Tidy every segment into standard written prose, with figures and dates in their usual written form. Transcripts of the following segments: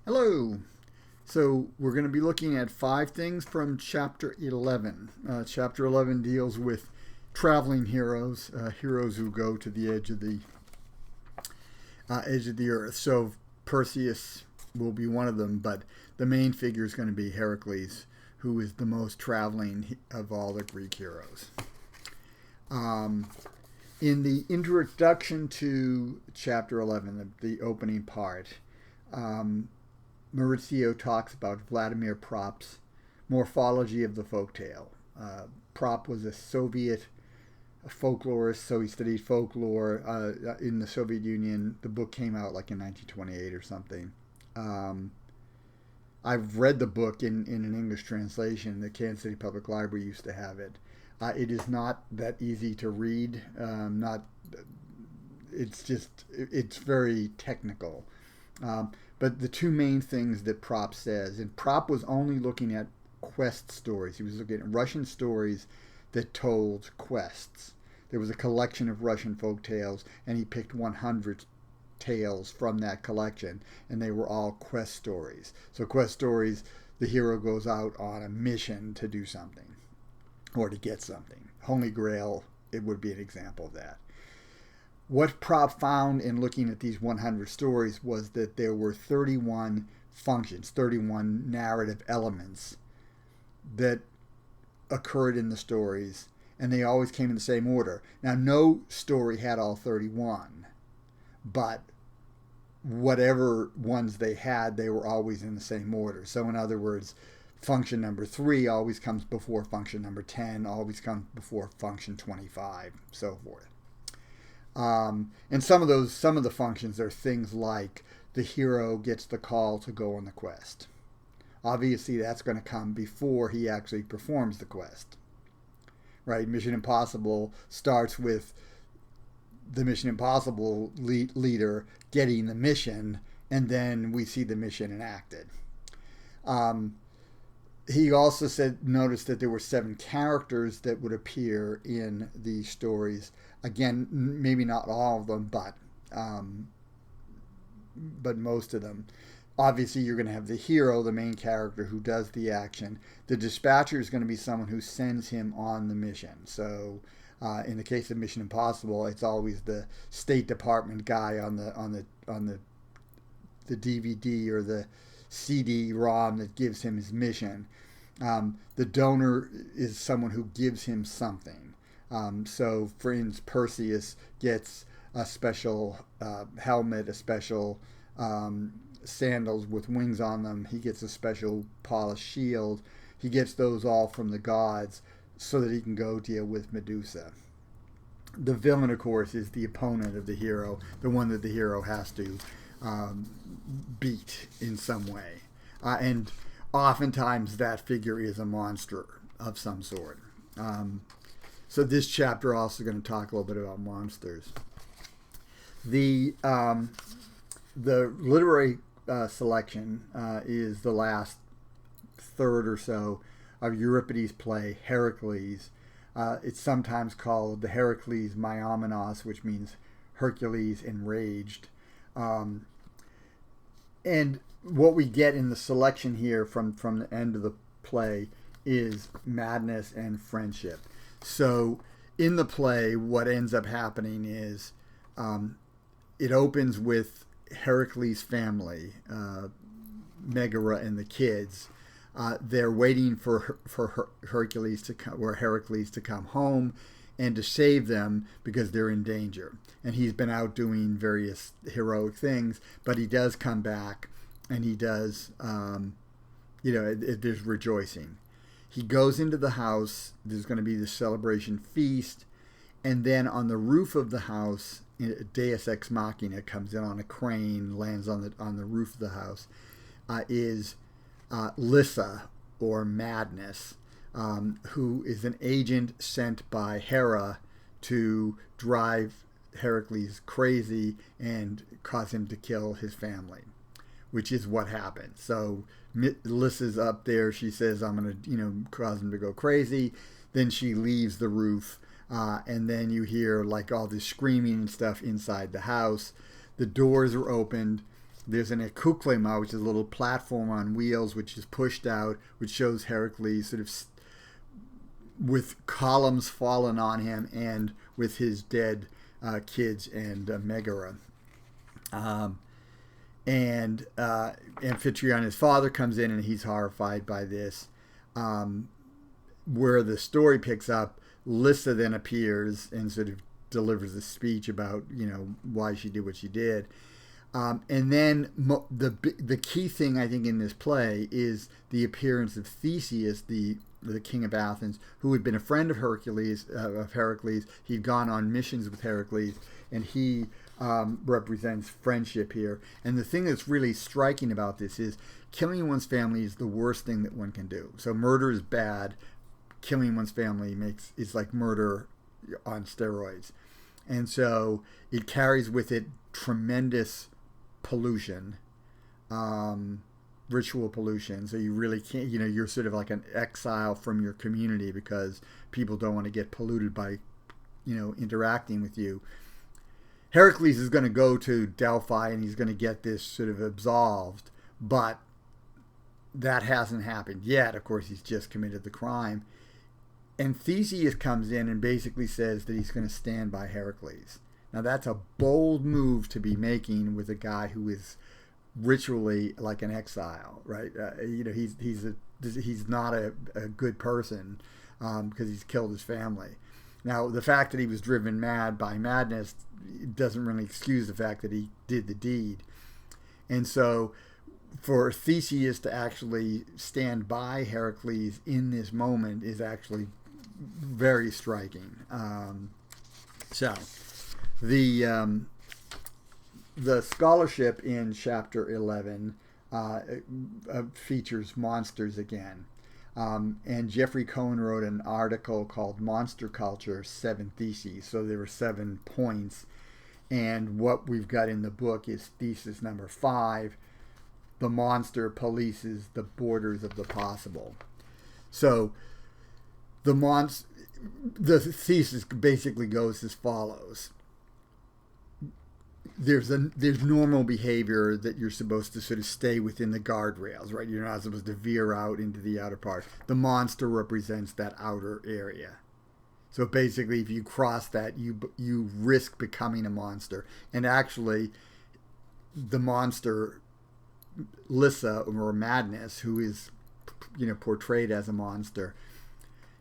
Hello. So we're going to be looking at 5 things from Chapter 11. Chapter 11 deals with traveling heroes, heroes who go to the edge of the earth. So Perseus will be one of them, but the main figure is going to be Heracles, who is the most traveling of all the Greek heroes. Um, in the introduction to Chapter 11, the opening part, um, Maurizio talks about Vladimir Prop's morphology of the folktale. Prop was a Soviet folklorist, so he studied folklore in the Soviet Union. The book came out like in 1928 or something. Um, I've read the book in an English translation. The Kansas City Public Library used to have it. It is not that easy to read. Not. It's very technical. But the two main things that Prop says, and Prop was only looking at quest stories. He was looking at Russian stories that told quests. There was a collection of Russian folk tales, and he picked 100 tales from that collection, and they were all quest stories. So quest stories, the hero goes out on a mission to do something or to get something. Holy Grail, it would be an example of that. What Prop found in looking at these 100 stories was that there were 31 functions, 31 narrative elements that occurred in the stories, and they always came in the same order. Now, no story had all 31, but whatever ones they had, they were always in the same order. So, in other words, function number 3 always comes before function number 10, always comes before function 25, so forth. And some of the functions are things like the hero gets the call to go on the quest. Obviously, that's going to come before he actually performs the quest, right? Mission Impossible starts with the Mission Impossible leader getting the mission, and then we see the mission enacted. He also noticed that there were 7 characters that would appear in the stories. Again, maybe not all of them, but most of them. Obviously, you're going to have the hero, the main character, who does the action. The dispatcher is going to be someone who sends him on the mission. So, in the case of Mission Impossible, it's always the State Department guy on the DVD or the CD-ROM that gives him his mission. The donor is someone who gives him something. So, for instance, Perseus gets a special helmet, a special sandals with wings on them. He gets a special polished shield. He gets those all from the gods so that he can go deal with Medusa. The villain, of course, is the opponent of the hero, the one that the hero has to beat in some way. And oftentimes that figure is a monster of some sort. So this chapter also going to talk a little bit about monsters. The literary selection is the last third or so of Euripides' play Heracles. It's sometimes called the Heracles Maiamenos, which means Hercules enraged. And what we get in the selection here from the end of the play is madness and friendship. So in the play, what ends up happening is it opens with Heracles' family, Megara and the kids. They're waiting for Hercules to come home and to save them because they're in danger. And he's been out doing various heroic things, but he does come back, and he does, there's rejoicing. He goes into the house. There's going to be this celebration feast, and then on the roof of the house, Deus Ex Machina comes in on a crane, lands on the roof of the house. Is Lyssa, or Madness, who is an agent sent by Hera to drive Heracles crazy and cause him to kill his family, which is what happened. So Lyssa's up there. She says, I'm going to, cause him to go crazy. Then she leaves the roof, and then you hear like all this screaming and stuff inside the house. The doors are opened, There's an ekuklema, which is a little platform on wheels, which is pushed out, which shows Heracles sort of with columns fallen on him and with his dead kids and Megara. And Amphitryon, his father, comes in and he's horrified by this. Where the story picks up, Lyssa then appears and sort of delivers a speech about, why she did what she did. And then the key thing, I think, in this play is the appearance of Theseus, the king of Athens, who had been a friend of Heracles. He'd gone on missions with Heracles, and he represents friendship here. And the thing that's really striking about this is killing one's family is the worst thing that one can do. So murder is bad. Killing one's family is like murder on steroids. And so it carries with it tremendous pollution, ritual pollution. So you really can't, you're sort of like an exile from your community because people don't want to get polluted by, interacting with you. Heracles is going to go to Delphi and he's going to get this sort of absolved, but that hasn't happened yet. Of course, he's just committed the crime. And Theseus comes in and basically says that he's going to stand by Heracles. Now, that's a bold move to be making with a guy who is ritually like an exile, right? He's not a good person because he's killed his family. Now, the fact that he was driven mad by madness doesn't really excuse the fact that he did the deed. And so for Theseus to actually stand by Heracles in this moment is actually very striking. So the scholarship in chapter 11 features monsters again. And Jeffrey Cohen wrote an article called Monster Culture, 7 Theses. So there were 7 points. And what we've got in the book is thesis number 5. The monster polices the borders of the possible. So the thesis basically goes as follows. There's normal behavior that you're supposed to sort of stay within the guardrails, right? You're not supposed to veer out into the outer part. The monster represents that outer area. So basically, if you cross that, you risk becoming a monster. And actually, the monster Lyssa, or Madness, who is portrayed as a monster,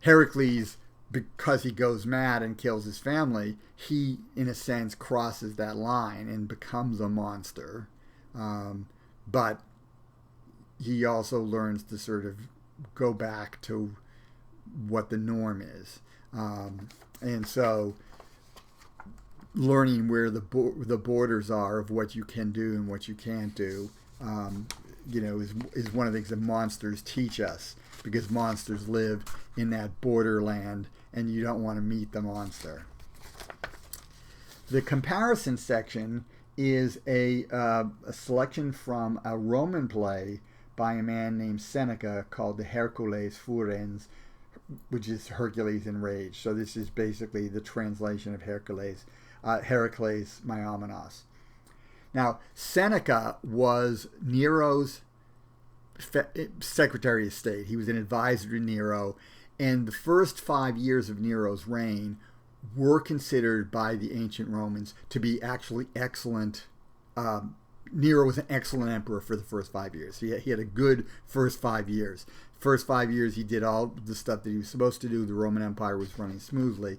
Heracles, because he goes mad and kills his family, he, in a sense, crosses that line and becomes a monster. But he also learns to sort of go back to what the norm is. And so learning where the borders are of what you can do and what you can't do, is one of the things that monsters teach us, because monsters live in that borderland and you don't want to meet the monster. The comparison section is a selection from a Roman play by a man named Seneca called the Hercules Furens, which is Hercules in Rage. So this is basically the translation of Heracles Myomenos. Now, Seneca was Nero's Secretary of State. He was an advisor to Nero, and the first 5 years of Nero's reign were considered by the ancient Romans to be actually excellent. Nero was an excellent emperor for the first 5 years. He had a good first 5 years. First 5 years, he did all the stuff that he was supposed to do. The Roman Empire was running smoothly.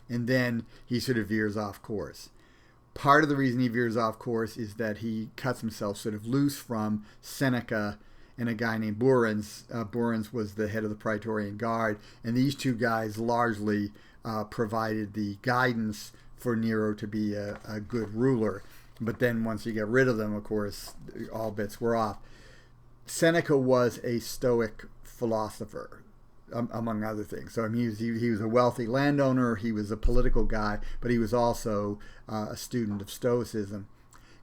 And then he sort of veers off course. Part of the reason he veers off course is that he cuts himself sort of loose from Seneca and a guy named Burens. Burens was the head of the Praetorian Guard, and these two guys largely provided the guidance for Nero to be a good ruler. But then once you get rid of them, of course, all bets were off. Seneca was a Stoic philosopher, among other things. So I mean, he was a wealthy landowner, he was a political guy, but he was also a student of Stoicism.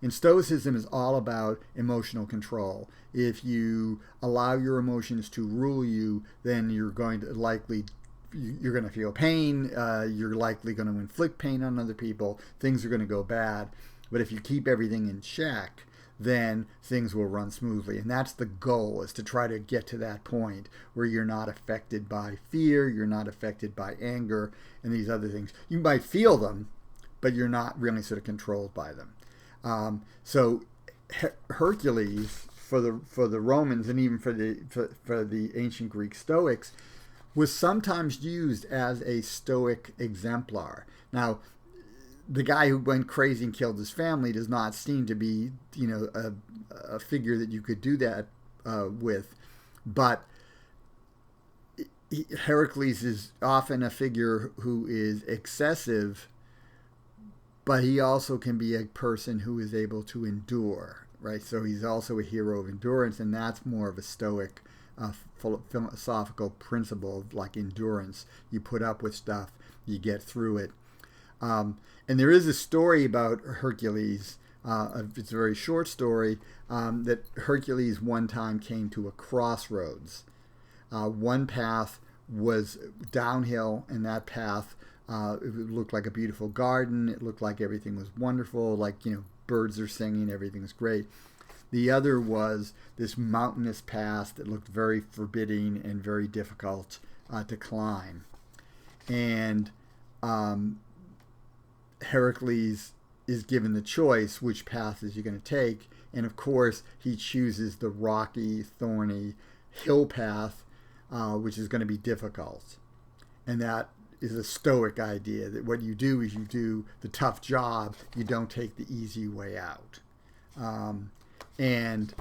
And Stoicism is all about emotional control. If you allow your emotions to rule you, then you're going to feel pain, you're likely going to inflict pain on other people, things are going to go bad. But if you keep everything in check, then things will run smoothly. And that's the goal, is to try to get to that point where you're not affected by fear, you're not affected by anger and these other things. You might feel them, but you're not really sort of controlled by them. So Hercules, for the Romans and even for the ancient Greek Stoics, was sometimes used as a Stoic exemplar. Now, the guy who went crazy and killed his family does not seem to be, a figure that you could do that with, but Heracles is often a figure who is excessive, but he also can be a person who is able to endure, right? So he's also a hero of endurance, and that's more of a Stoic philosophical principle of like endurance. You put up with stuff, you get through it. And there is a story about Hercules. It's a very short story, that Hercules one time came to a crossroads. One path was downhill, and that path, it looked like a beautiful garden. It looked like everything was wonderful, like, birds are singing, everything's great. The other was this mountainous pass that looked very forbidding and very difficult to climb. And Heracles is given the choice, which path is he going to take? And of course, he chooses the rocky, thorny hill path, which is going to be difficult. And that is a Stoic idea, that what you do is you do the tough job, you don't take the easy way out. And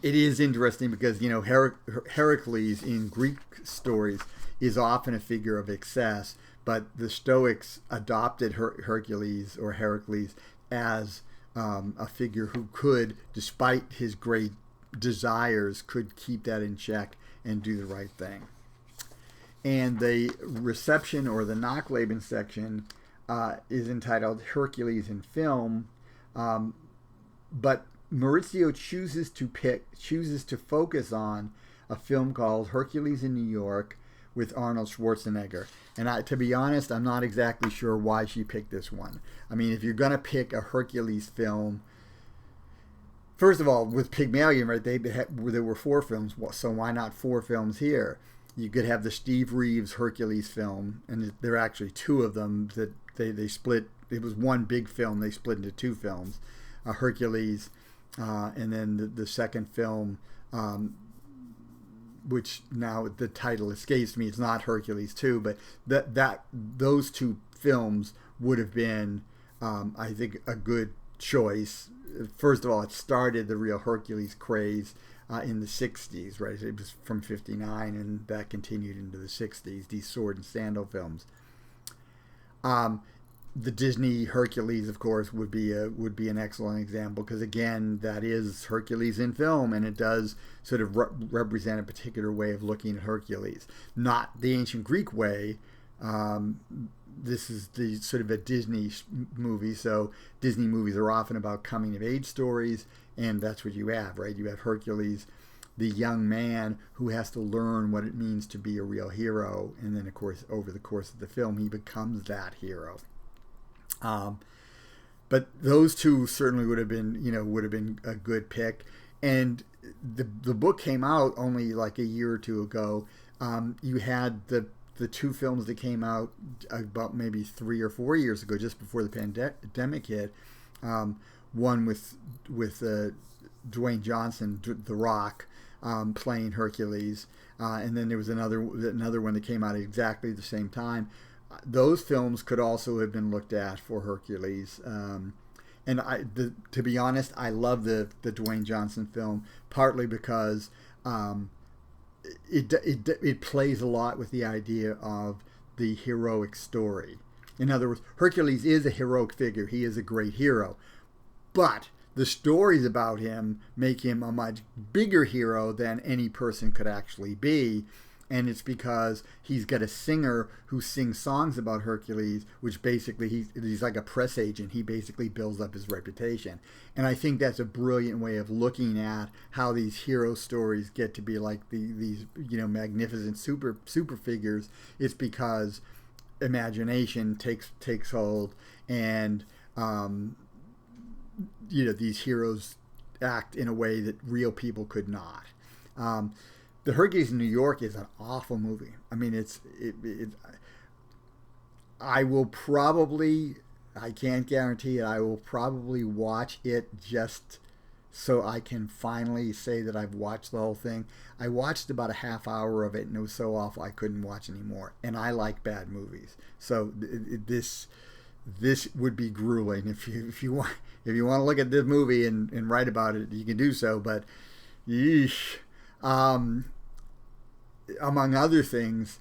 it is interesting because, Heracles in Greek stories is often a figure of excess, but the Stoics adopted Hercules or Heracles as a figure who could, despite his great desires, could keep that in check and do the right thing. And the reception, or the Nachleben section, is entitled Hercules in Film, but Maurizio chooses to focus on a film called Hercules in New York with Arnold Schwarzenegger. And to be honest, I'm not exactly sure why she picked this one. I mean, if you're going to pick a Hercules film, first of all, with Pygmalion, right, there were 4 films, so why not 4 films here? You could have the Steve Reeves Hercules film, and there are actually 2 of them that they split. It was one big film, they split into 2 films, Hercules, and then the second film, which now the title escapes me. It's not Hercules 2, but those 2 films would have been, I think, a good choice. First of all, it started the real Hercules craze in the 60s, right? It was from 59, and that continued into the 60s, these sword and sandal films. The Disney Hercules, of course, would be an excellent example, because again, that is Hercules in film, and it does sort of represent a particular way of looking at Hercules, not the ancient Greek way. This is the sort of a Disney movie, so Disney movies are often about coming of age stories, and that's what you have, right? You have Hercules, the young man who has to learn what it means to be a real hero, and then of course over the course of the film he becomes that hero. But those 2 certainly would have been a good pick. And the book came out only like a year or 2 ago. You had the 2 films that came out about maybe 3 or 4 years ago, just before the pandemic hit. One with Dwayne Johnson, The Rock, playing Hercules, and then there was another one that came out at exactly the same time. Those films could also have been looked at for Hercules. And to be honest, I love the Dwayne Johnson film, partly because it plays a lot with the idea of the heroic story. In other words, Hercules is a heroic figure. He is a great hero. But the stories about him make him a much bigger hero than any person could actually be. And it's because he's got a singer who sings songs about Hercules, which basically he's like a press agent. He basically builds up his reputation. And I think that's a brilliant way of looking at how these hero stories get to be like these magnificent super figures. It's because imagination takes hold, and these heroes act in a way that real people could not. The Hercules in New York is an awful movie. I mean, I will probably, I can't guarantee it, I will probably watch it just so I can finally say that I've watched the whole thing. I watched about a half hour of it, and it was so awful I couldn't watch anymore. And I like bad movies, so this would be grueling. If you want to look at this movie and write about it, you can do so. But yeesh. Among other things,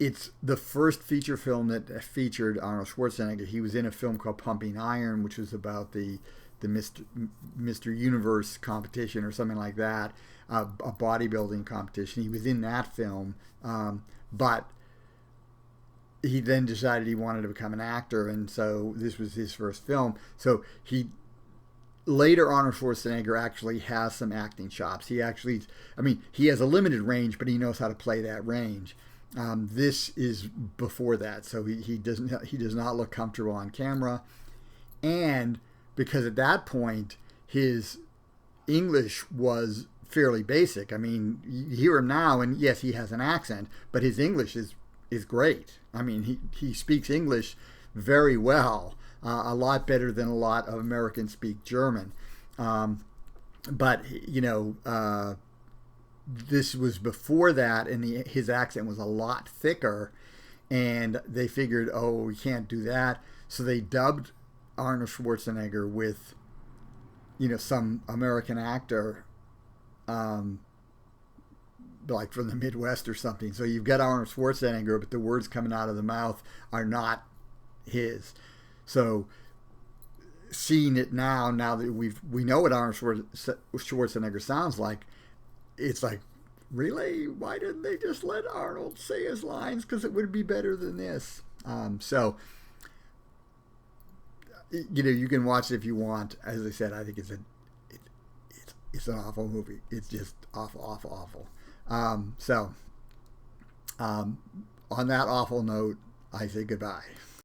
it's the first feature film that featured Arnold Schwarzenegger. He was in a film called Pumping Iron, which was about the Mr. Universe competition or something like that, a bodybuilding competition. He was in that film, but he then decided he wanted to become an actor, and so this was his first film. So later Arnold Schwarzenegger actually has some acting chops. He has a limited range, but he knows how to play that range. This is before that, so he does not look comfortable on camera, and because at that point his English was fairly basic. I mean, you hear him now, and yes, he has an accent, but his English is great. I mean, he speaks English very well, a lot better than a lot of Americans speak German. But this was before that, and his accent was a lot thicker, and they figured, oh, we can't do that, so they dubbed Arnold Schwarzenegger with, some American actor, like from the Midwest or something. So you've got Arnold Schwarzenegger, but the words coming out of the mouth are not his. So seeing it now that we know what Arnold Schwarzenegger sounds like, it's like, really? Why didn't they just let Arnold say his lines? Because it would be better than this. So you can watch it if you want. As I said, I think it's an awful movie. It's just awful. On that awful note, I say goodbye.